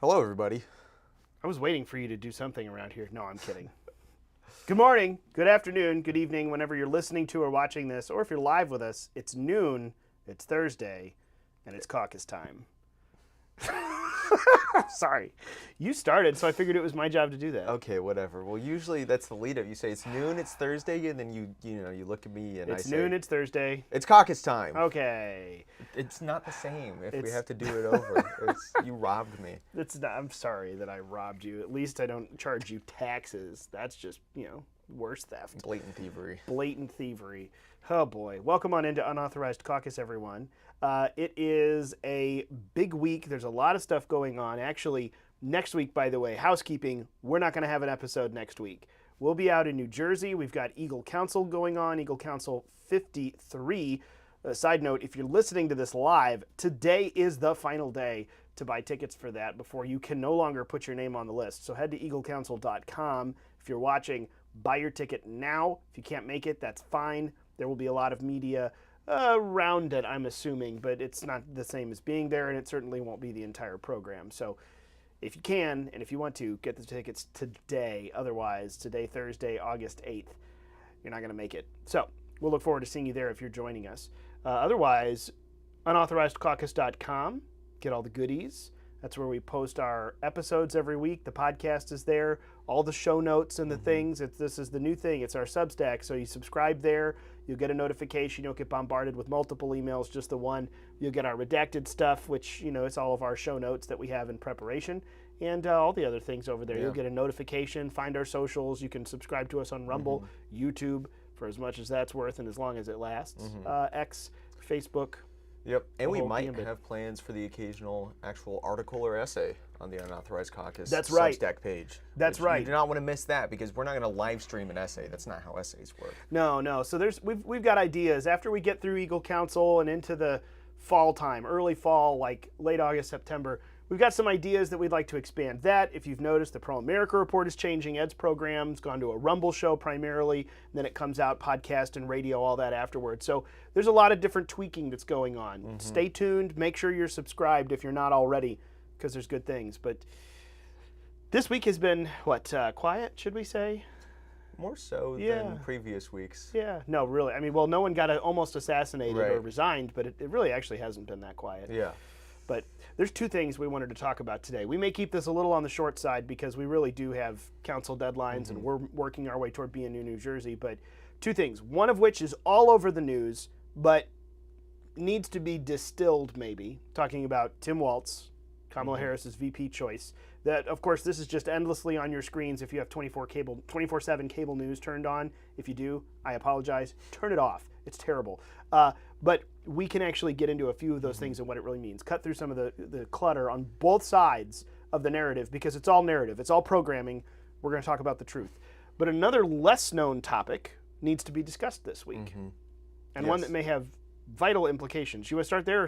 Hello, everybody. I was waiting for you to do something around here. No, I'm kidding. Good morning, good afternoon, good evening, whenever you're listening to or watching this, or if you're live with us, it's noon, it's Thursday, and it's caucus time. Sorry. You started, so I figured it was my job to do that. Okay, whatever. Well, usually that's the lead-up. You say it's noon, it's Thursday, and then you look at me and It's I say noon, it's Thursday. it's caucus time. Okay. It's not the same. If we have to do it over, you robbed me. I'm sorry that I robbed you. At least I don't charge you taxes. That's just, worse theft. Blatant thievery. Blatant thievery. Oh boy. Welcome on into Unauthorized Caucus, everyone. It is a big week. There's a lot of stuff going on. Actually, next week, by the way, housekeeping, we're not going to have an episode next week. We'll be out in New Jersey. We've got Eagle Council going on, Eagle Council 53. Side note, if you're listening to this live, today is the final day to buy tickets for that before you can no longer put your name on the list. So head to eaglecouncil.com. If you're watching, buy your ticket now. If you can't make it, that's fine. There will be a lot of media around it, I'm assuming, but it's not the same as being there, and it certainly won't be the entire program. So if you can, and if you want to, get the tickets today. Otherwise, today, Thursday, August 8th, you're not going to make it. So we'll look forward to seeing you there if you're joining us. Otherwise, unauthorizedcaucus.com, get all the goodies. That's where we post our episodes every week. The podcast is there, all the show notes and the things. This is the new thing. It's our Substack. So you subscribe there, you'll get a notification. You don't get bombarded with multiple emails, just the one. You'll get our redacted stuff, which, it's all of our show notes that we have in preparation. And all the other things over there. Yeah. You'll get a notification, find our socials. You can subscribe to us on Rumble, YouTube, for as much as that's worth and as long as it lasts. X, Facebook. Yep, and we might have plans for the occasional actual article or essay on the Unauthorized Caucus Substack page. That's right. You do not want to miss that because we're not going to live stream an essay. That's not how essays work. No. So we've got ideas. After we get through Eagle Council and into the fall time, early fall, like late August, September, we've got some ideas that we'd like to expand that. If you've noticed, the Pro America Report is changing. Ed's program's gone to a Rumble show primarily, and then it comes out podcast and radio, all that afterwards. So there's a lot of different tweaking that's going on. Stay tuned. Make sure you're subscribed if you're not already, because there's good things. But this week has been, quiet, should we say? More so than previous weeks. Yeah, no, really. I mean, well, no one got almost assassinated or resigned, but it really actually hasn't been that quiet. Yeah. But there's two things we wanted to talk about today. We may keep this a little on the short side because we really do have council deadlines and we're working our way toward being in New Jersey. But two things, one of which is all over the news, but needs to be distilled maybe, talking about Tim Walz, Kamala Harris's VP choice. That, of course, this is just endlessly on your screens if you have 24/7 cable news turned on. If you do, I apologize. Turn it off. It's terrible. But we can actually get into a few of those things and what it really means. Cut through some of the clutter on both sides of the narrative because it's all narrative. It's all programming. We're going to talk about the truth. But another less known topic needs to be discussed this week. And one that may have vital implications. Should we start there or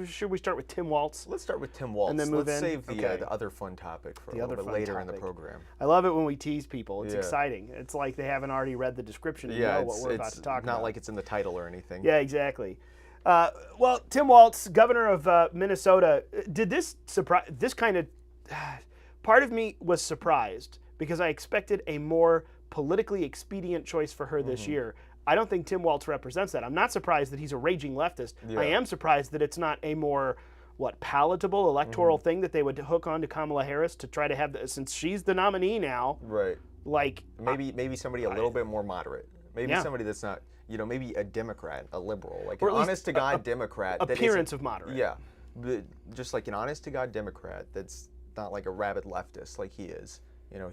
should we start with Tim Walz? Let's start with Tim Walz. And then move Let's in. save the other fun topic for a little bit later in the program. I love it when we tease people. It's exciting. It's like they haven't already read the description and know what we're about to talk about. Not like it's in the title or anything. Yeah, exactly. Well, Tim Walz, governor of Minnesota, did this surprise? This kind of part of me was surprised because I expected a more politically expedient choice for her this year. I don't think Tim Walz represents that. I'm not surprised that he's a raging leftist. I am surprised that it's not a more, palatable electoral thing that they would hook on to Kamala Harris to try to have, since she's the nominee now. Right. Like maybe somebody a little bit more moderate. Maybe somebody that's not, maybe a Democrat, a liberal, like an honest-to-God Democrat. Appearance of moderate. Yeah, but just like an honest-to-God Democrat that's not like a rabid leftist like he is.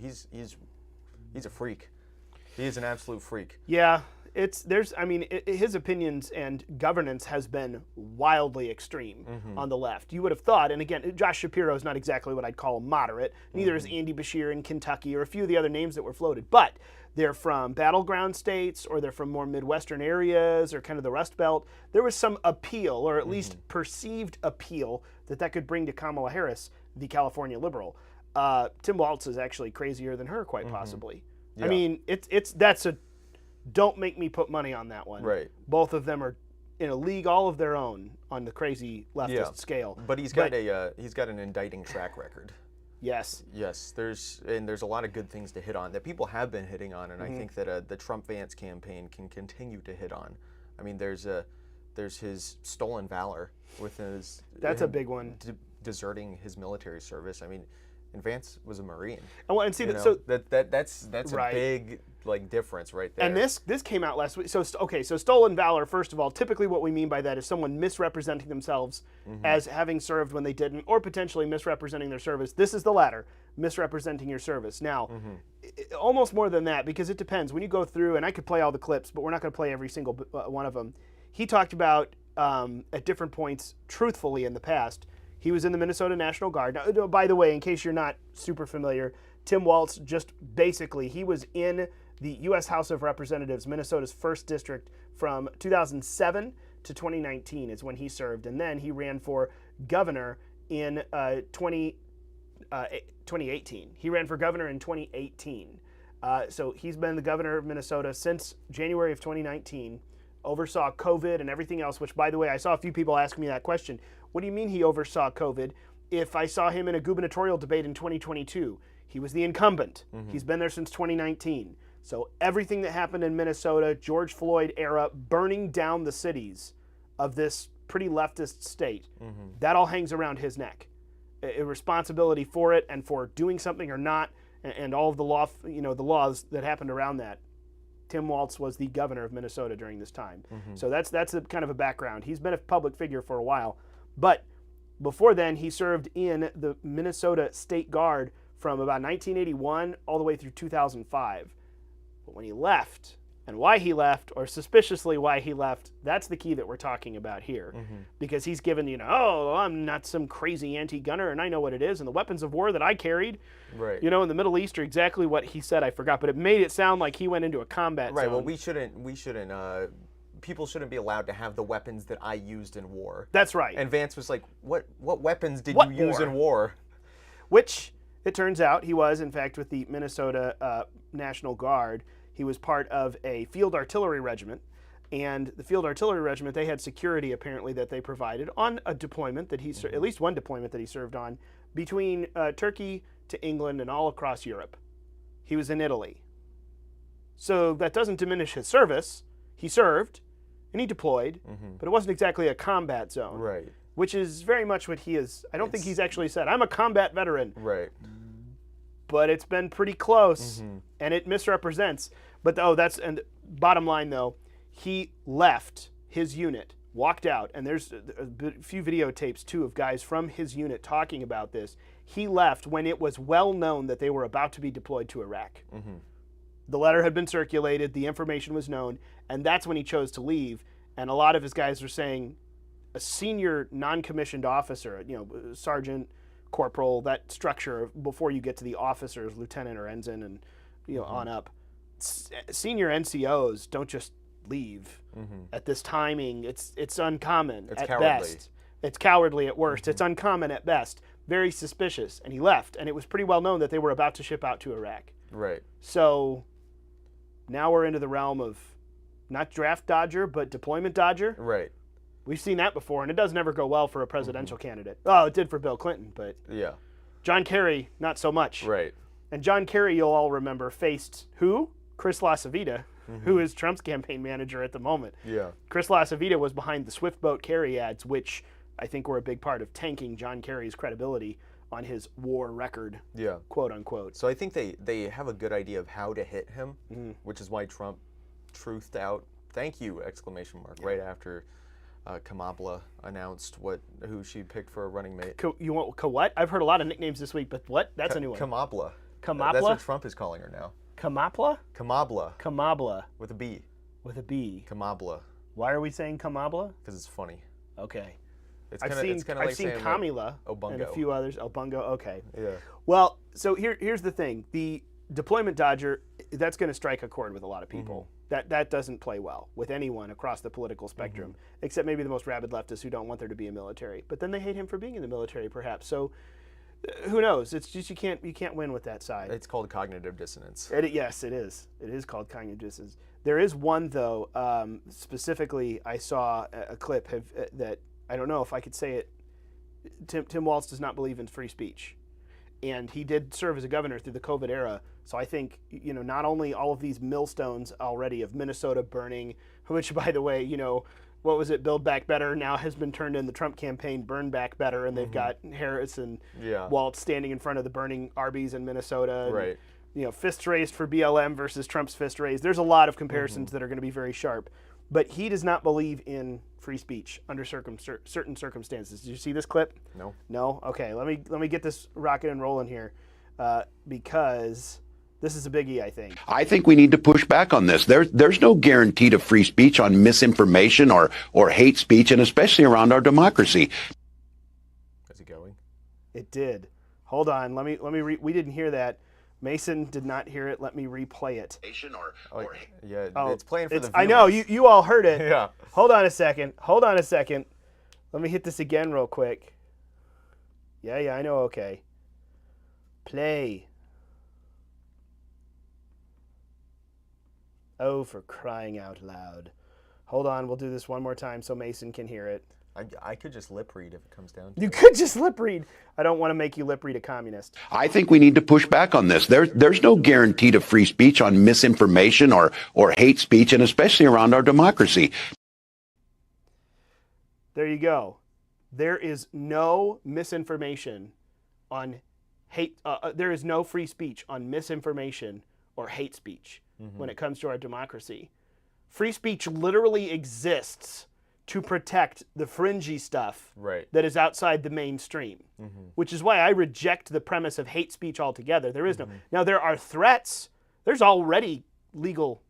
He's a freak. He is an absolute freak. Yeah. His opinions and governance has been wildly extreme on the left. You would have thought, and again, Josh Shapiro is not exactly what I'd call moderate. Neither is Andy Beshear in Kentucky or a few of the other names that were floated. But they're from battleground states or they're from more Midwestern areas or kind of the Rust Belt. There was some appeal, or at least perceived appeal, that could bring to Kamala Harris, the California liberal. Tim Walz is actually crazier than her, quite possibly. Yeah. I mean, that's a... Don't make me put money on that one. Right. Both of them are in a league all of their own on the crazy leftist scale. But he's got an indicting track record. Yes. Yes, there's a lot of good things to hit on that people have been hitting on, and I think that the Trump-Vance campaign can continue to hit on. I mean, there's his stolen valor with his That's a big one. Deserting his military service. I mean, and Vance was a Marine. Oh, and see You that. know, So that's Right. a big difference right there. And this came out last week. So stolen valor. First of all, typically what we mean by that is someone misrepresenting themselves as having served when they didn't, or potentially misrepresenting their service. This is the latter, misrepresenting your service. Now, almost more than that, because it depends. When you go through, and I could play all the clips, but we're not going to play every single one of them. He talked about at different points, truthfully in the past, he was in the Minnesota National Guard. Now, by the way, in case you're not super familiar, Tim Walz he was in the U.S. House of Representatives, Minnesota's 1st District, from 2007 to 2019 is when he served. And then he ran for governor in 2018. He ran for governor in 2018. So he's been the governor of Minnesota since January of 2019, oversaw COVID and everything else, which, by the way, I saw a few people asking me that question. What do you mean he oversaw COVID? If I saw him in a gubernatorial debate in 2022, he was the incumbent. He's been there since 2019. So everything that happened in Minnesota, George Floyd era, burning down the cities of this pretty leftist state, that all hangs around his neck. A responsibility for it and for doing something or not, and all of the laws that happened around that. Tim Walz was the governor of Minnesota during this time. So that's a kind of a background. He's been a public figure for a while. But before then, he served in the Minnesota State Guard from about 1981 all the way through 2005. But when he left, and why he left, or suspiciously why he left, that's the key that we're talking about here. Because he's given, I'm not some crazy anti-gunner, and I know what it is, and the weapons of war that I carried, right. in the Middle East are exactly what he said. I forgot, but it made it sound like he went into a combat Right. zone. Well, we shouldn't. People shouldn't be allowed to have the weapons that I used in war. That's right. And Vance was like, "What weapons did What you use war? in war?" Which it turns out he was, in fact, with the Minnesota National Guard. He was part of a field artillery regiment, and the field artillery regiment, they had security apparently that they provided on a deployment that at least one deployment that he served on, between Turkey to England and all across Europe. He was in Italy. So that doesn't diminish his service. He served, and he deployed, but it wasn't exactly a combat zone. Right. Which is very much what he is. I don't think he's actually said, I'm a combat veteran. Right. But it's been pretty close, and it misrepresents. But and bottom line though, he left his unit, walked out, and there's a few videotapes too of guys from his unit talking about this. He left when it was well known that they were about to be deployed to Iraq. The letter had been circulated, the information was known, and that's when he chose to leave. And a lot of his guys are saying a senior non-commissioned officer, sergeant, corporal, that structure before you get to the officers, lieutenant or ensign, and on up. Senior NCOs don't just leave at this timing. It's uncommon at cowardly. best. It's cowardly at worst. It's uncommon at best. Very suspicious. And he left, and it was pretty well known that they were about to ship out to Iraq. Right. So now we're into the realm of not draft dodger, but deployment dodger. Right. We've seen that before, and it doesn't ever go well for a presidential candidate. Oh, it did for Bill Clinton, but Yeah. John Kerry, not so much. Right. And John Kerry, you'll all remember, faced who? Chris LaCivita, who is Trump's campaign manager at the moment. Yeah. Chris LaCivita was behind the Swift Boat Kerry ads, which I think were a big part of tanking John Kerry's credibility on his war record, Yeah. quote unquote. So I think they have a good idea of how to hit him, which is why Trump truthed out, "Thank you!" right after Kamala announced who she picked for a running mate. You want what? I've heard a lot of nicknames this week, but what? That's a new one. Kamala. Kamala? That's what Trump is calling her now. Kamala? Kamala. Kamala With a B. with a B. Kamala. Why are we saying Kamala? Because it's funny. Okay. It's I've kind seen of like saying Kamila Obungo. and a few others. Obungo. Okay. Yeah. Well, so here's the thing: the deployment dodger, that's going to strike a chord with a lot of people. That doesn't play well with anyone across the political spectrum, except maybe the most rabid leftists who don't want there to be a military. But then they hate him for being in the military, perhaps. So who knows? It's just you can't win with that side. It's called cognitive dissonance. Yes, it is. It is called cognitive dissonance. There is one though. Specifically, I saw a clip that I don't know if I could say it. Tim Walz does not believe in free speech. and he did serve as a governor through the COVID era. So I think, not only all of these millstones already of Minnesota burning, which, by the way, what was it, Build Back Better, now has been turned in the Trump campaign, Burn Back Better, and they've got Harris and Walz standing in front of the burning Arby's in Minnesota. And, right. Fists raised for BLM versus Trump's fist raised. There's a lot of comparisons that are going to be very sharp. But he does not believe in free speech under certain circumstances. Did you see this clip? No. No? Okay, let me get this rocking and rolling here because this is a biggie, I think. I think we need to push back on this. There's no guarantee to free speech on misinformation or hate speech, and especially around our democracy. Is it going? It did. Hold on. We didn't hear that. Mason did not hear it. Let me replay it. It's playing for the viewers. I know, you all heard it. Yeah. Hold on a second. Let me hit this again real quick. Yeah, I know, okay. Play. Oh, for crying out loud. Hold on, we'll do this one more time so Mason can hear it. I could just lip read if it comes down to You it. could just lip read. I don't want to make you lip read a communist. I think we need to push back on this. There's no guarantee to free speech on misinformation or hate speech, and especially around our democracy. There you go. There is no misinformation on hate. There is no free speech on misinformation or hate speech when it comes to our democracy. Free speech literally exists to protect the fringy stuff that is outside the mainstream, which is why I reject the premise of hate speech altogether. There is no. Now, there are threats. There's already legal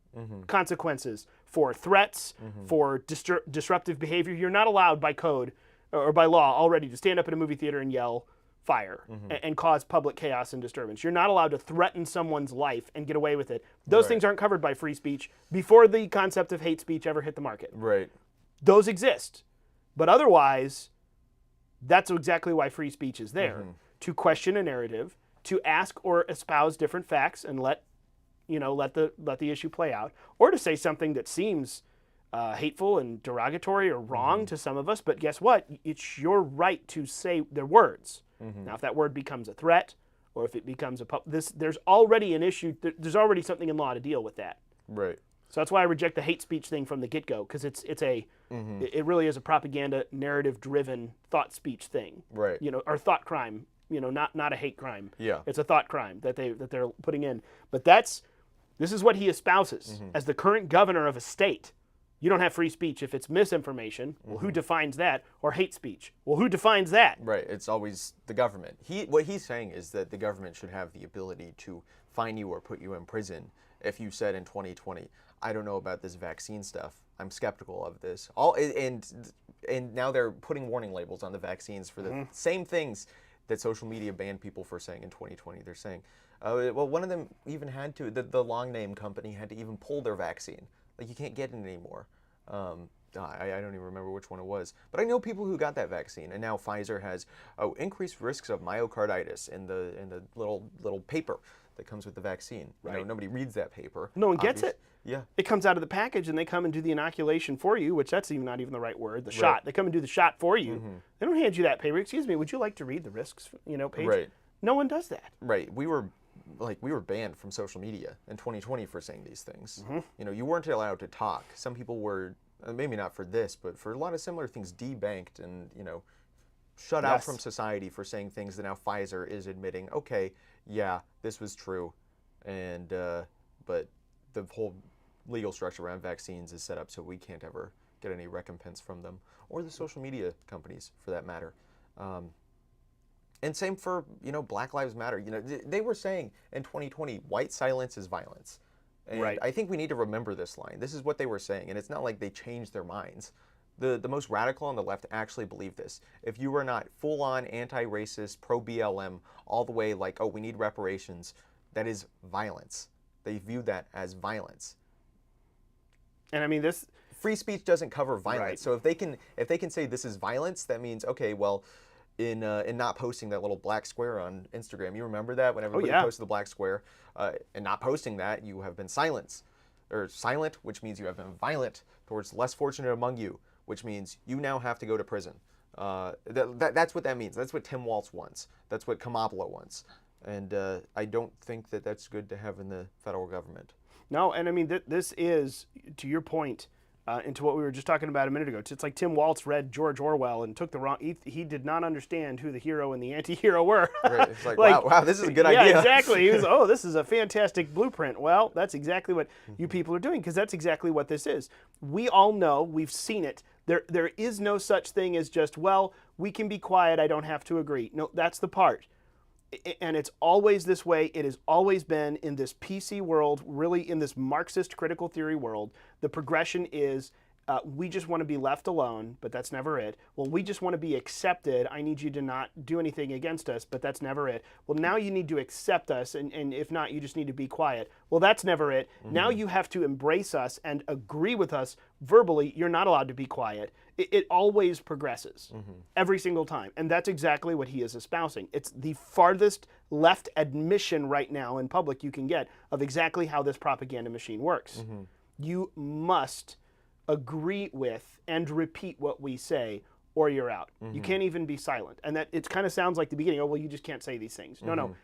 consequences for threats, for disruptive behavior. You're not allowed by code or by law already to stand up in a movie theater and yell fire and cause public chaos and disturbance. You're not allowed to threaten someone's life and get away with it. Those things aren't covered by free speech before the concept of hate speech ever hit the market. Right. Those exist. But otherwise, that's exactly why free speech is there. To question a narrative, to ask or espouse different facts and let the issue play out, or to say something that seems hateful and derogatory or wrong to some of us, but guess what? It's your right to say their words. Now, if that word becomes a threat, or if it becomes there's already an issue. There's already something in law to deal with that. Right. So that's why I reject the hate speech thing from the get-go, because it really is a propaganda, narrative-driven thought speech thing. Right. Or thought crime. Not a hate crime. Yeah. It's a thought crime that they're putting in. But this is what he espouses as the current governor of a state. You don't have free speech if it's misinformation. Well, who defines that? Or hate speech. Well, who defines that? Right. It's always the government. What he's saying is that the government should have the ability to fine you or put you in prison if you said in 2020, I don't know about this vaccine stuff. I'm skeptical of this. And now they're putting warning labels on the vaccines for the same things that social media banned people for saying in 2020. They're saying, well, one of them even had to, the long name company had to even pull their vaccine. Like, you can't get it anymore. I don't even remember which one it was. But I know people who got that vaccine, and now Pfizer has increased risks of myocarditis in the little paper that comes with the vaccine. Right. Nobody reads that paper. No one gets it. Yeah. It comes out of the package, and they come and do the inoculation for you, which that's not even the right word, the shot. They come and do the shot for you. They don't hand you that paper. Excuse me, would you like to read the risks, page? Right. No one does that. Right. We were banned from social media in 2020 for saying these things. You weren't allowed to talk. Some people were, maybe not for this, but for a lot of similar things, debanked and, shut out from society for saying things that now Pfizer is admitting, okay, yeah, this was true. And, but the whole legal structure around vaccines is set up so we can't ever get any recompense from them, or the social media companies for that matter. And same for, Black Lives Matter. They were saying in 2020, white silence is violence. And I think we need to remember this line. This is what they were saying, and it's not like they changed their minds. The most radical on the left actually believe this. If you are not full-on anti-racist, pro-BLM, all the way like, oh, we need reparations, that is violence. They view that as violence. And I mean, this free speech doesn't cover violence. So if they can say this is violence, that means, okay, well, in not posting that little black square on Instagram, you remember that when everybody posted the black square, and not posting that, you have been silent, which means you have been violent towards the less fortunate among you. which means you now have to go to prison. That's what that means. That's what Tim Walz wants. That's what Kamala wants. And I don't think that that's good to have in the federal government. No, and I mean, this is, to your point, into what we were just talking about a minute ago. It's like Tim Walz read George Orwell and took the wrong, he did not understand who the hero and the anti-hero were. Right. It's like, wow, this is a good idea. Yeah, exactly. He was, oh, this is a fantastic blueprint. Well, that's exactly what you people are doing, because that's exactly what this is. We all know, we've seen it. There is no such thing as just, well, we can be quiet, I don't have to agree. No, that's the part. And it's always this way. It has always been in this PC world, really in this Marxist critical theory world. The progression is we just want to be left alone, but that's never it. Well, we just want to be accepted. I need you to not do anything against us, but that's never it. Well, now you need to accept us, and if not, you just need to be quiet. Well, that's never it. Now you have to embrace us and agree with us verbally. You're not allowed to be quiet. It always progresses every single time. And that's exactly what he is espousing. It's the farthest left admission right now in public you can get of exactly how this propaganda machine works. You must agree with and repeat what we say, or you're out. You can't even be silent. And that it kind of sounds like the beginning, oh, well, you just can't say these things. No.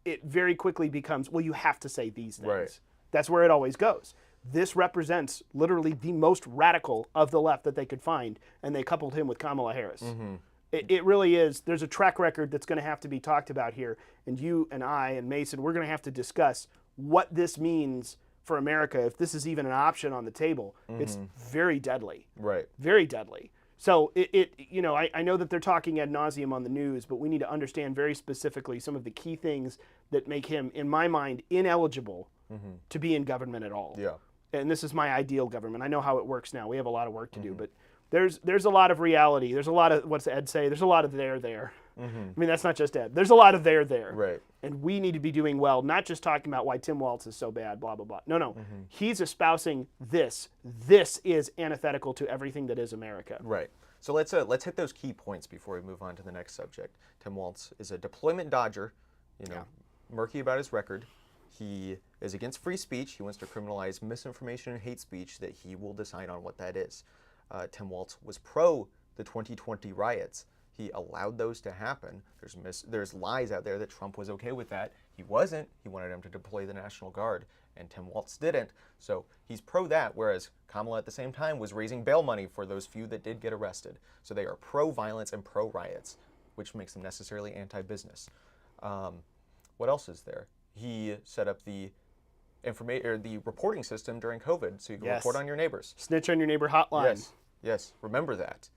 It very quickly becomes, well, you have to say these things. Right. That's where it always goes. This represents literally the most radical of the left that they could find, and they coupled him with Kamala Harris. It really is. There's a track record that's going to have to be talked about here, and you and I and Mason, we're going to have to discuss what this means for America. If this is even an option on the table, it's very deadly. Right. Very deadly. So I know that they're talking ad nauseum on the news, but we need to understand very specifically some of the key things that make him, in my mind, ineligible to be in government at all. Yeah. And this is my ideal government. I know how it works now. We have a lot of work to do, but there's a lot of reality. There's a lot of, what's Ed say? There's a lot of there. I mean, that's not just Ed. There's a lot of there. Right. And we need to be doing well, not just talking about why Tim Walz is so bad, blah, blah, blah. No. He's espousing this. This is antithetical to everything that is America. Right. So let's hit those key points before we move on to the next subject. Tim Walz is a deployment dodger, murky about his record. He is against free speech. He wants to criminalize misinformation and hate speech, that he will decide on what that is. Tim Walz was pro the 2020 riots. He allowed those to happen. There's lies out there that Trump was okay with that. He wasn't. He wanted him to deploy the National Guard, and Tim Walz didn't. So he's pro that, whereas Kamala at the same time was raising bail money for those few that did get arrested. So they are pro-violence and pro-riots, which makes them necessarily anti-business. What else is there? He set up the reporting system during COVID, so you can report on your neighbors. Snitch on your neighbor hotline. Yes. Remember that.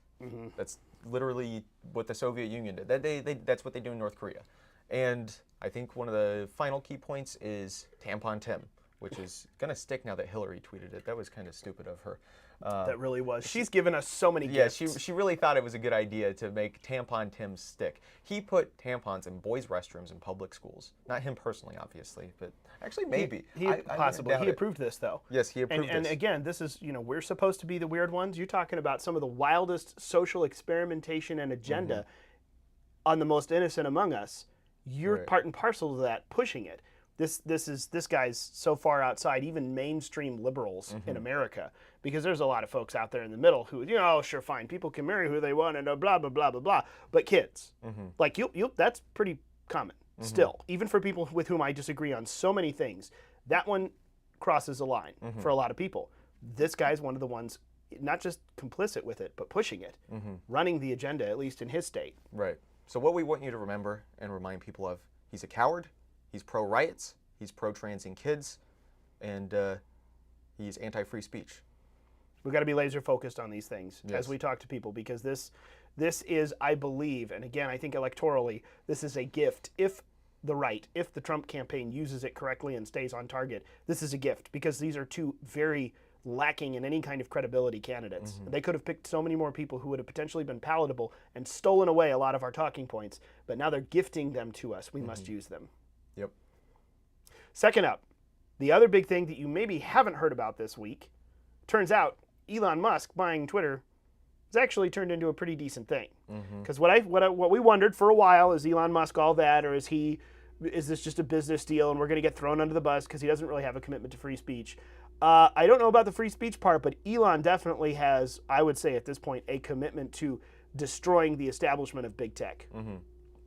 That's literally what the Soviet Union did. That's what they do in North Korea. And I think one of the final key points is Tampon Tim, which is going to stick now that Hillary tweeted it. That was kind of stupid of her. That really was. She's given us so many gifts. Yeah, she really thought it was a good idea to make Tampon Tim stick. He put tampons in boys' restrooms in public schools. Not him personally, obviously, but actually maybe. He approved this, though. Yes, he approved and this. And again, this is, we're supposed to be the weird ones. You're talking about some of the wildest social experimentation and agenda on the most innocent among us. You're part and parcel to that, pushing it. This guy's so far outside even mainstream liberals in America, because there's a lot of folks out there in the middle who, sure, fine, people can marry who they want and blah blah blah blah blah, but kids, like that's pretty common still, even for people with whom I disagree on so many things. That one crosses a line for a lot of people. This guy's one of the ones not just complicit with it, but pushing it, running the agenda, at least in his state. Right. So what we want you to remember and remind people of: he's a coward. He's pro-riots, he's pro-transing kids, and he's anti-free speech. We've got to be laser focused on these things as we talk to people, because this is, I believe, and again, I think electorally, this is a gift. If the Trump campaign uses it correctly and stays on target, this is a gift, because these are two very lacking in any kind of credibility candidates. They could have picked so many more people who would have potentially been palatable and stolen away a lot of our talking points, but now they're gifting them to us. We must use them. Yep. Second up, the other big thing that you maybe haven't heard about this week, turns out Elon Musk buying Twitter has actually turned into a pretty decent thing. Because what we wondered for a while, is Elon Musk all that, or is this just a business deal and we're going to get thrown under the bus because he doesn't really have a commitment to free speech? I don't know about the free speech part, but Elon definitely has, I would say at this point, a commitment to destroying the establishment of big tech.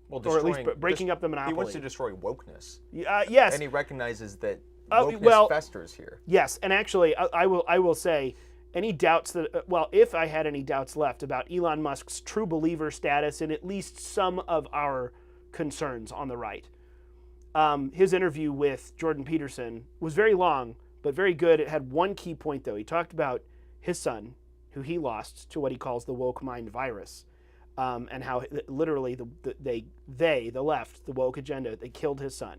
Well, Or at least breaking up the monopoly. He wants to destroy wokeness. Yes. And he recognizes that wokeness festers here. Yes, and actually, I will say, any doubts that, if I had any doubts left about Elon Musk's true believer status in at least some of our concerns on the right, his interview with Jordan Peterson was very long, but very good. It had one key point, though. He talked about his son, who he lost to what he calls the woke mind virus, and how literally the left, the woke agenda, they killed his son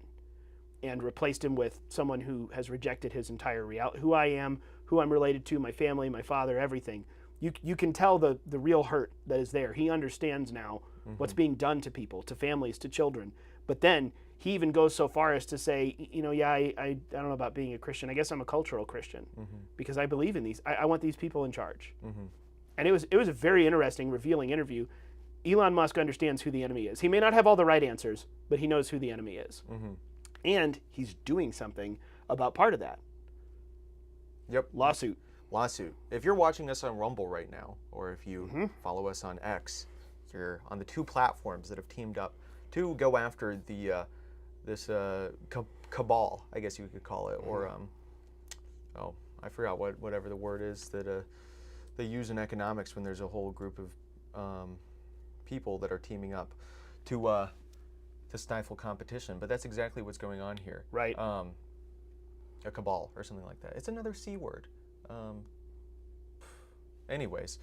and replaced him with someone who has rejected his entire reality, who I am, who I'm related to, my family, my father, everything. You can tell the real hurt that is there. He understands now what's being done to people, to families, to children. But then he even goes so far as to say, I don't know about being a Christian. I guess I'm a cultural Christian because I believe in these. I want these people in charge. And it was a very interesting, revealing interview. Elon Musk understands who the enemy is. He may not have all the right answers, but he knows who the enemy is. And he's doing something about part of that. Yep. Lawsuit. If you're watching us on Rumble right now, or if you follow us on X, you're on the two platforms that have teamed up to go after this cabal, I guess you could call it, or I forgot whatever the word is that they use in economics when there's a whole group of people that are teaming up to stifle competition. But that's exactly what's going on here. Right. A cabal or something like that. It's another C word. Anyways.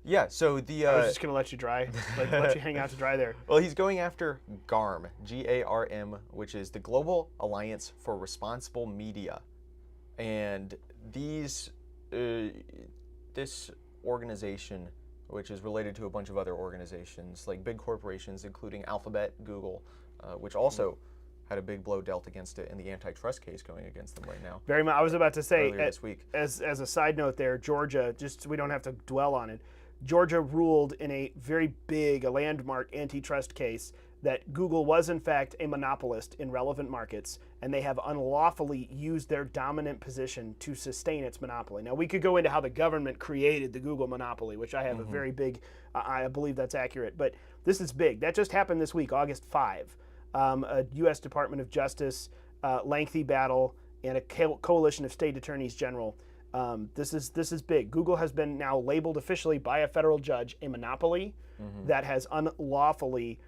Yeah, so the... I was just going to let you dry, let you hang out to dry there. Well, he's going after GARM, G-A-R-M, which is the Global Alliance for Responsible Media. And this organization, which is related to a bunch of other organizations, like big corporations, including Alphabet, Google, which also had a big blow dealt against it in the antitrust case going against them right now. Very much. I was about to say, this week. As a side note there, Georgia, just so we don't have to dwell on it, Georgia ruled in a very big, a landmark antitrust case that Google was in fact a monopolist in relevant markets, and they have unlawfully used their dominant position to sustain its monopoly. Now, we could go into how the government created the Google monopoly, which I have a very big, I believe that's accurate, but this is big. That just happened this week, August 5. A U.S. Department of Justice lengthy battle and a coalition of state attorneys general. This is big. Google has been now labeled officially by a federal judge a monopoly that has unlawfully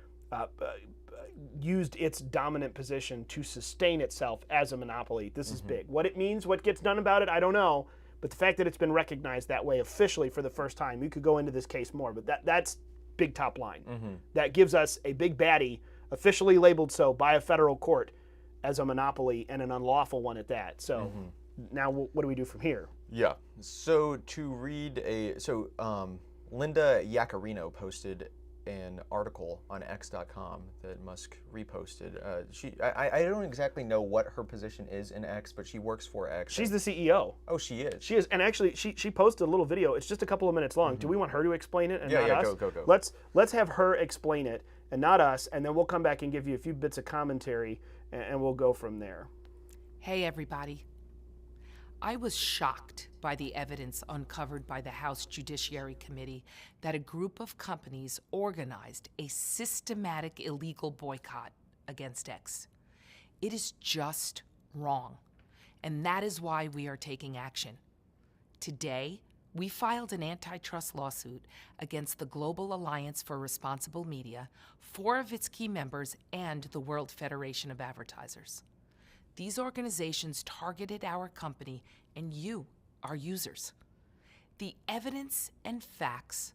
used its dominant position to sustain itself as a monopoly. This is big. What it means, what gets done about it, I don't know. But the fact that it's been recognized that way officially for the first time, you could go into this case more, but that's big top line. That gives us a big baddie officially labeled so by a federal court as a monopoly, and an unlawful one at that. So now what do we do from here? Yeah. So to read Linda Yaccarino posted an article on X.com that Musk reposted. I don't exactly know what her position is in X, but she works for X. She's the CEO. Oh, she is. She is, and actually, she posted a little video. It's just a couple of minutes long. Do we want her to explain it and not us? Go. Let's have her explain it and not us, and then we'll come back and give you a few bits of commentary, and we'll go from there. Hey, everybody. I was shocked by the evidence uncovered by the House Judiciary Committee that a group of companies organized a systematic illegal boycott against X. It is just wrong, and that is why we are taking action. Today, we filed an antitrust lawsuit against the Global Alliance for Responsible Media, 4 of its key members, and the World Federation of Advertisers. These organizations targeted our company and you, our users. The evidence and facts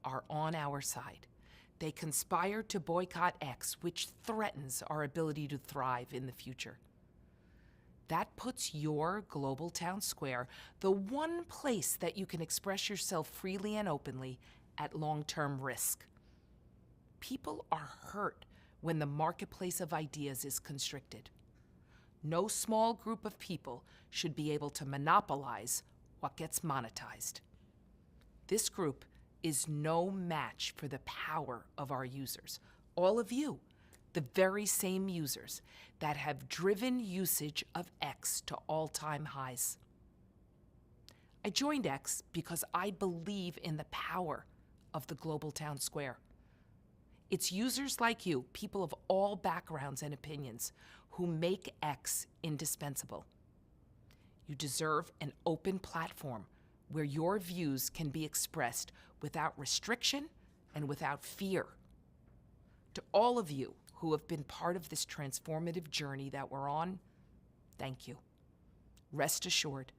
are on our side. They conspired to boycott X, which threatens our ability to thrive in the future. That puts your global town square, the one place that you can express yourself freely and openly, at long-term risk. People are hurt when the marketplace of ideas is constricted. No small group of people should be able to monopolize what gets monetized. This group is no match for the power of our users. All of you, the very same users that have driven usage of X to all-time highs. I joined X because I believe in the power of the global town square. It's users like you, people of all backgrounds and opinions, who make X indispensable. You deserve an open platform where your views can be expressed without restriction and without fear. To all of you who have been part of this transformative journey that we're on, thank you. Rest assured,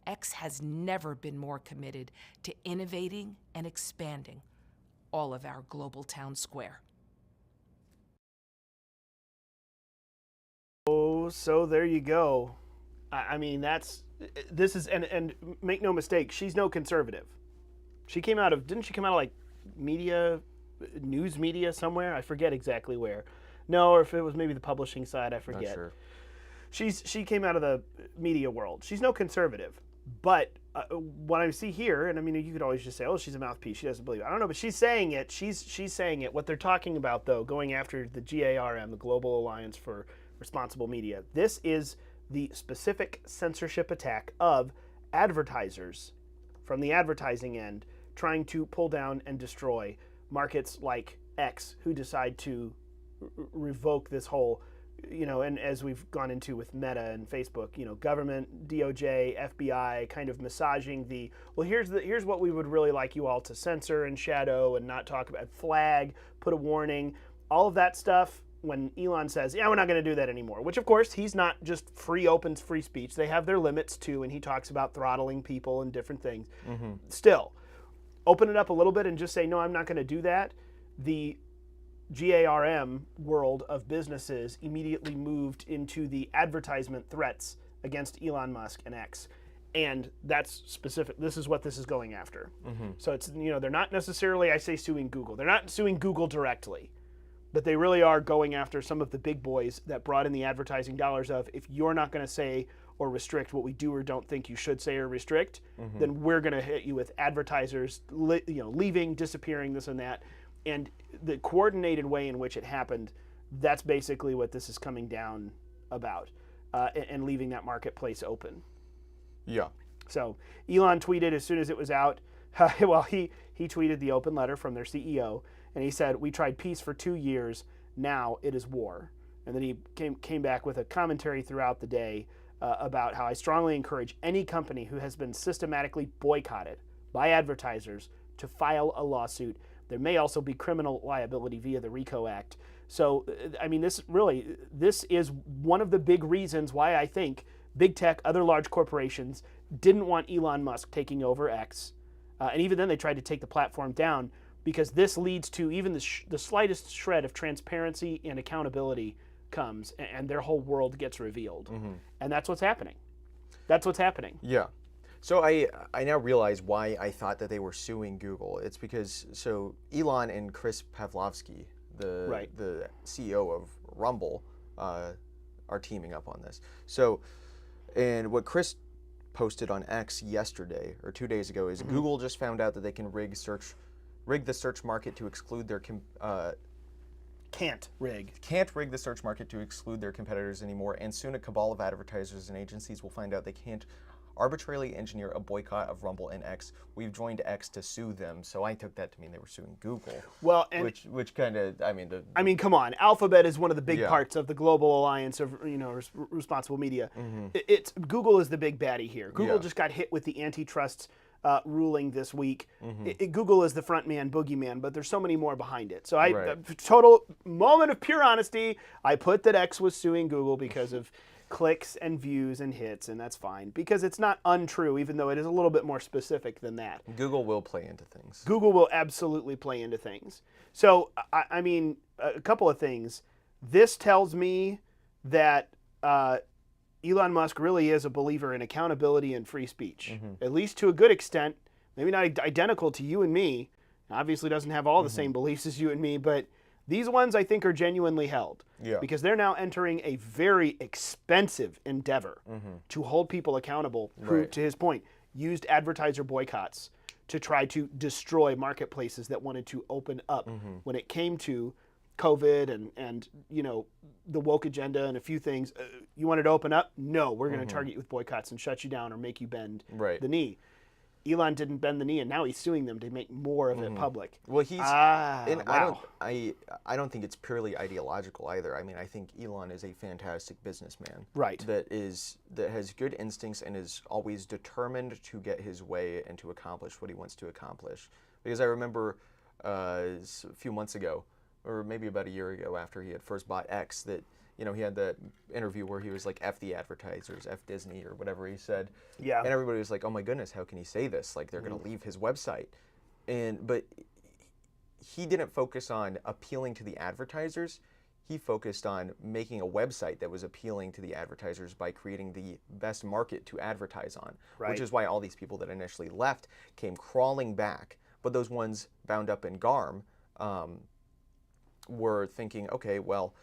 X has never been more committed to innovating and expanding all of our global town square. Oh, so there you go. I mean, this is, and make no mistake, she's no conservative. She came out of, didn't she come out of like news media somewhere? I forget exactly where. No, or if it was maybe the publishing side, I forget. Not sure. She came out of the media world. She's no conservative. But what I see here, and I mean, you could always just say, oh, she's a mouthpiece. She doesn't believe it. I don't know, but she's saying it. She's saying it. What they're talking about, though, going after the GARM, the Global Alliance for Responsible Media, this is the specific censorship attack of advertisers from the advertising end trying to pull down and destroy markets like X, who decide to revoke this whole, and as we've gone into with Meta and Facebook, government, DOJ, FBI, kind of massaging here's what we would really like you all to censor and shadow and not talk about, flag, put a warning, all of that stuff. When Elon says, yeah, we're not going to do that anymore, which of course he's not just free speech. They have their limits too, and he talks about throttling people and different things. Mm-hmm. Still, open it up a little bit and just say, no, I'm not going to do that. The GARM world of businesses immediately moved into the advertisement threats against Elon Musk and X. And that's specific. This is what this is going after. Mm-hmm. So it's, they're not necessarily, I say, suing Google. They're not suing Google directly, but they really are going after some of the big boys that brought in the advertising dollars of, if you're not going to say or restrict what we do or don't think you should say or restrict, mm-hmm. then we're going to hit you with advertisers, leaving, disappearing, this and that. And the coordinated way in which it happened, that's basically what this is coming down about, and leaving that marketplace open. Yeah. So Elon tweeted as soon as it was out, he tweeted the open letter from their CEO, and he said, we tried peace for 2 years, now it is war. And then he came back with a commentary throughout the day about how I strongly encourage any company who has been systematically boycotted by advertisers to file a lawsuit. There may also be criminal liability via the RICO Act. So, I mean, this is one of the big reasons why I think big tech, other large corporations didn't want Elon Musk taking over X. And even then they tried to take the platform down, because this leads to even the slightest shred of transparency and accountability comes, and their whole world gets revealed. Mm-hmm. And that's what's happening. Yeah. So I now realize why I thought that they were suing Google. It's because, Elon and Chris Pavlovsky, the CEO of Rumble, are teaming up on this. So, and what Chris posted on X yesterday, or 2 days ago, is mm-hmm. Google just found out that they can rig the search market to exclude their can't rig the search market to exclude their competitors anymore, and soon a cabal of advertisers and agencies will find out they can't arbitrarily engineer a boycott of Rumble and X. We've joined X to sue them, so I took that to mean they were suing Google. Well, and which kind of, I mean, come on, Alphabet is one of the big parts of the Global Alliance of responsible media. Mm-hmm. Google is the big baddie here. Google just got hit with the antitrust ruling this week. Mm-hmm. Google is the front man, boogeyman, but there's so many more behind it. So total moment of pure honesty, I put that X was suing Google because of clicks and views and hits, and that's fine, because it's not untrue, even though it is a little bit more specific than that. Google will play into things. Google will absolutely play into things. So, I mean, a couple of things. This tells me that Elon Musk really is a believer in accountability and free speech, mm-hmm. at least to a good extent. Maybe not identical to you and me. Obviously doesn't have all the mm-hmm. same beliefs as you and me, but these ones I think are genuinely held, because they're now entering a very expensive endeavor mm-hmm. to hold people accountable, who, to his point, used advertiser boycotts to try to destroy marketplaces that wanted to open up mm-hmm. when it came to COVID and the woke agenda and a few things. You wanted to open up? No, we're going to mm-hmm. target you with boycotts and shut you down or make you bend the knee. Elon didn't bend the knee, and now he's suing them to make more of it public. Well, he's and wow. I don't think it's purely ideological either. I mean, I think Elon is a fantastic businessman. Right. That has good instincts and is always determined to get his way and to accomplish what he wants to accomplish. Because I remember a few months ago, or maybe about a year ago, after he had first bought X, that he had the interview where he was like, F the advertisers, F Disney, or whatever he said. Yeah. And everybody was like, oh my goodness, how can he say this? Like, they're going to leave his website. But he didn't focus on appealing to the advertisers. He focused on making a website that was appealing to the advertisers by creating the best market to advertise on. Right. Which is why all these people that initially left came crawling back. But those ones bound up in GARM were thinking, okay, well,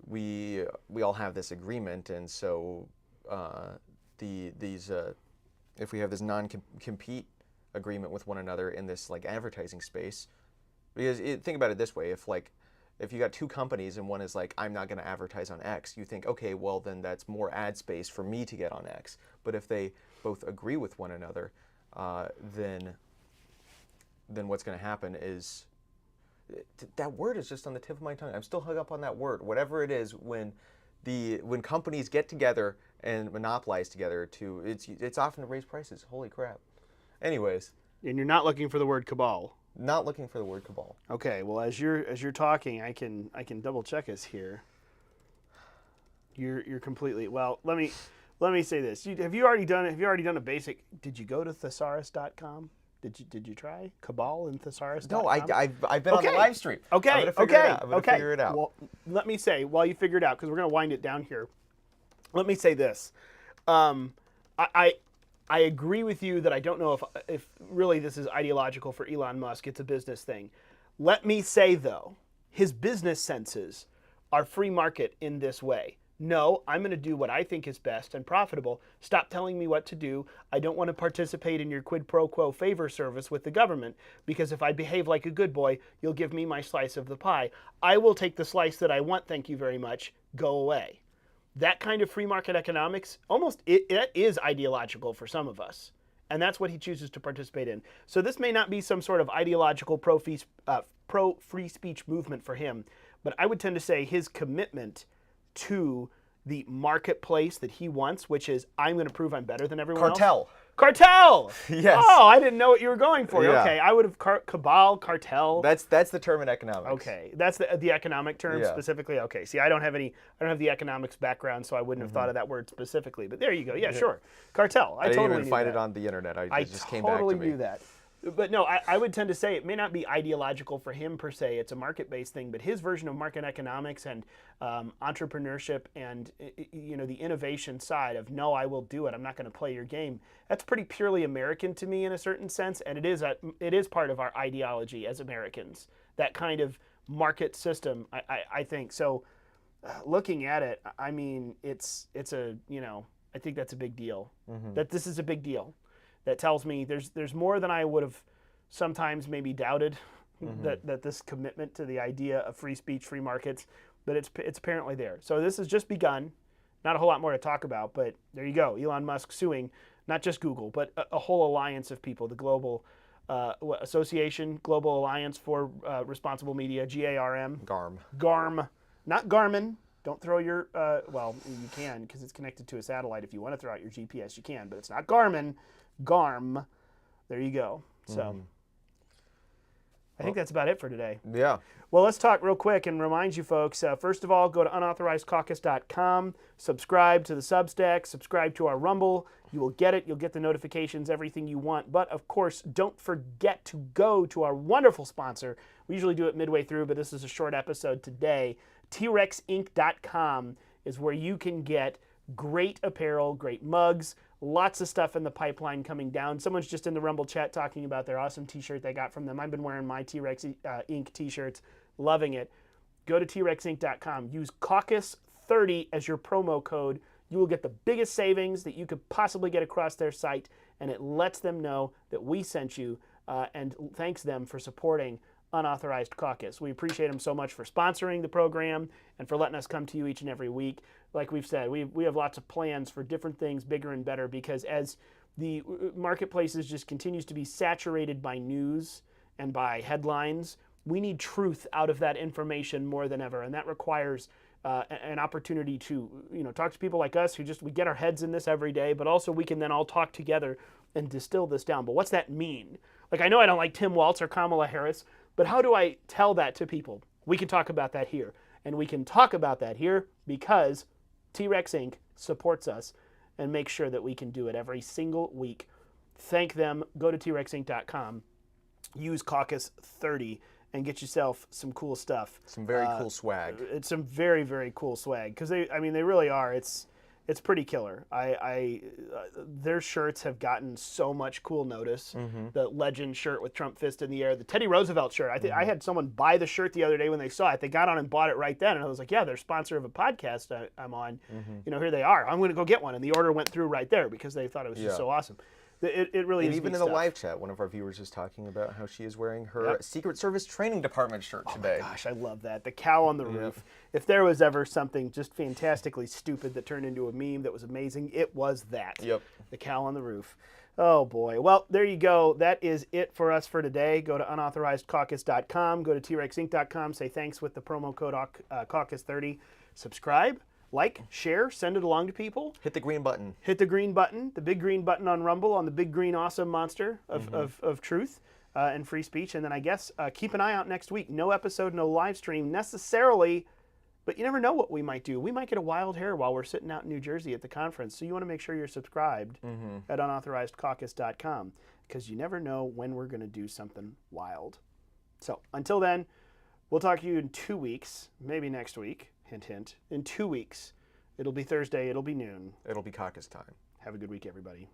we all have this agreement, and so if we have this non-compete agreement with one another in this like advertising space, because think about it this way: if you got two companies and one is like, I'm not going to advertise on X, you think, okay, well then that's more ad space for me to get on X. But if they both agree with one another, then what's going to happen is that word is just on the tip of my tongue. I'm still hung up on that word. Whatever it is, when companies get together and monopolize together, it's often to raise prices. Holy crap. Anyways. And you're not looking for the word cabal. Not looking for the word cabal. Okay. Well, as you're talking, I can double check us here. You're completely well. Let me say this. Have you already done a basic? Did you go to thesaurus.com? Did you try Cabal and Thesaurus.com? No, I've been on the live stream. Okay, I'm gonna figure it out. Well, let me say, while you figure it out, because we're going to wind it down here, let me say this. I agree with you that I don't know if really this is ideological for Elon Musk. It's a business thing. Let me say, though, his business senses are free market in this way. No, I'm going to do what I think is best and profitable. Stop telling me what to do. I don't want to participate in your quid pro quo favor service with the government, because if I behave like a good boy, you'll give me my slice of the pie. I will take the slice that I want, thank you very much. Go away. That kind of free market economics, it is ideological for some of us. And that's what he chooses to participate in. So this may not be some sort of ideological pro-free speech movement for him, but I would tend to say his commitment to the marketplace that he wants, which is, I'm going to prove I'm better than everyone else. Cartel! Yes. Oh, I didn't know what you were going for. Yeah. Okay, I would have cabal, cartel. That's the term in economics. Okay, that's the economic term specifically. Okay, see, I don't have the economics background, so I wouldn't have thought of that word specifically. But there you go. Yeah, sure. Cartel. I didn't totally even find knew it that. on the internet. It just came totally back to me. knew that. But no, I would tend to say it may not be ideological for him per se. It's a market-based thing. But his version of market economics and entrepreneurship and the innovation side of, no, I will do it. I'm not going to play your game. That's pretty purely American to me in a certain sense, and it is part of our ideology as Americans. That kind of market system, I think. So, looking at it, I mean, it's a I think that's a big deal. That this is a big deal. That tells me there's more than I would have sometimes maybe doubted that this commitment to the idea of free speech, free markets, but it's apparently there. So this has just begun. Not a whole lot more to talk about, but there you go. Elon Musk suing not just Google, but a whole alliance of people, the Global Association, Global Alliance for Responsible Media, GARM. GARM, not Garmin. Don't throw your, well, you can because it's connected to a satellite. If you want to throw out your GPS, you can, but it's not Garmin. GARM. There you go. So I think that's about it for today. Yeah. Well, let's talk real quick and remind you folks, first of all, go to unauthorizedcaucus.com, subscribe to the Substack, subscribe to our Rumble. You will get it. You'll get the notifications, everything you want. But, of course, don't forget to go to our wonderful sponsor. We usually do it midway through, but this is a short episode today. TRexInc.com is where you can get great apparel, great mugs, lots of stuff in the pipeline coming down. Someone's just in the Rumble chat talking about their awesome t-shirt they got from them. I've been wearing my T-Rex Inc. t-shirts, loving it. Go to TRexInc.com. Use Caucus30 as your promo code. You will get the biggest savings that you could possibly get across their site, and it lets them know that we sent you and thanks them for supporting Unauthorized Caucus. We appreciate them so much for sponsoring the program and for letting us come to you each and every week. Like we've said, we have lots of plans for different things, bigger and better, because as the marketplaces just continues to be saturated by news and by headlines. We need truth out of that information more than ever, and that requires an opportunity to talk to people like us who we get our heads in this every day, but also we can then all talk together and distill this down. But what's that mean? Like, I know I don't like Tim Walz or Kamala Harris, but how do I tell that to people? We can talk about that here, and we can talk about that here because T-Rex Inc. supports us and make sure that we can do it every single week. Thank them. Go to trexinc.com. Use Caucus 30 and get yourself some cool stuff. Some very cool swag. It's some very, very cool swag because they really are. It's pretty killer. Their shirts have gotten so much cool notice. The Legend shirt with Trump fist in the air, the Teddy Roosevelt shirt. I had someone buy the shirt the other day when they saw it. They got on and bought it right then, and I was like, yeah, they're sponsor of a podcast I'm on. Here they are. I'm going to go get one, and the order went through right there because they thought it was just so awesome. It really and is. Even in the live chat, one of our viewers is talking about how she is wearing her Secret Service Training Department shirt today. Oh my gosh, I love that. The cow on the roof. If there was ever something just fantastically stupid that turned into a meme that was amazing, it was that. Yep. The cow on the roof. Oh boy. Well, there you go. That is it for us for today. Go to unauthorizedcaucus.com. Go to trexinc.com. Say thanks with the promo code Caucus30. Subscribe. Like, share, send it along to people. Hit the green button. Hit the green button, the big green button on Rumble, on the big green awesome monster of truth and free speech. And then I guess keep an eye out next week. No episode, no live stream necessarily, but you never know what we might do. We might get a wild hair while we're sitting out in New Jersey at the conference. So you want to make sure you're subscribed at unauthorizedcaucus.com because you never know when we're going to do something wild. So until then, we'll talk to you in 2 weeks, maybe next week. Hint, hint. In 2 weeks. It'll be Thursday. It'll be noon. It'll be caucus time. Have a good week, everybody.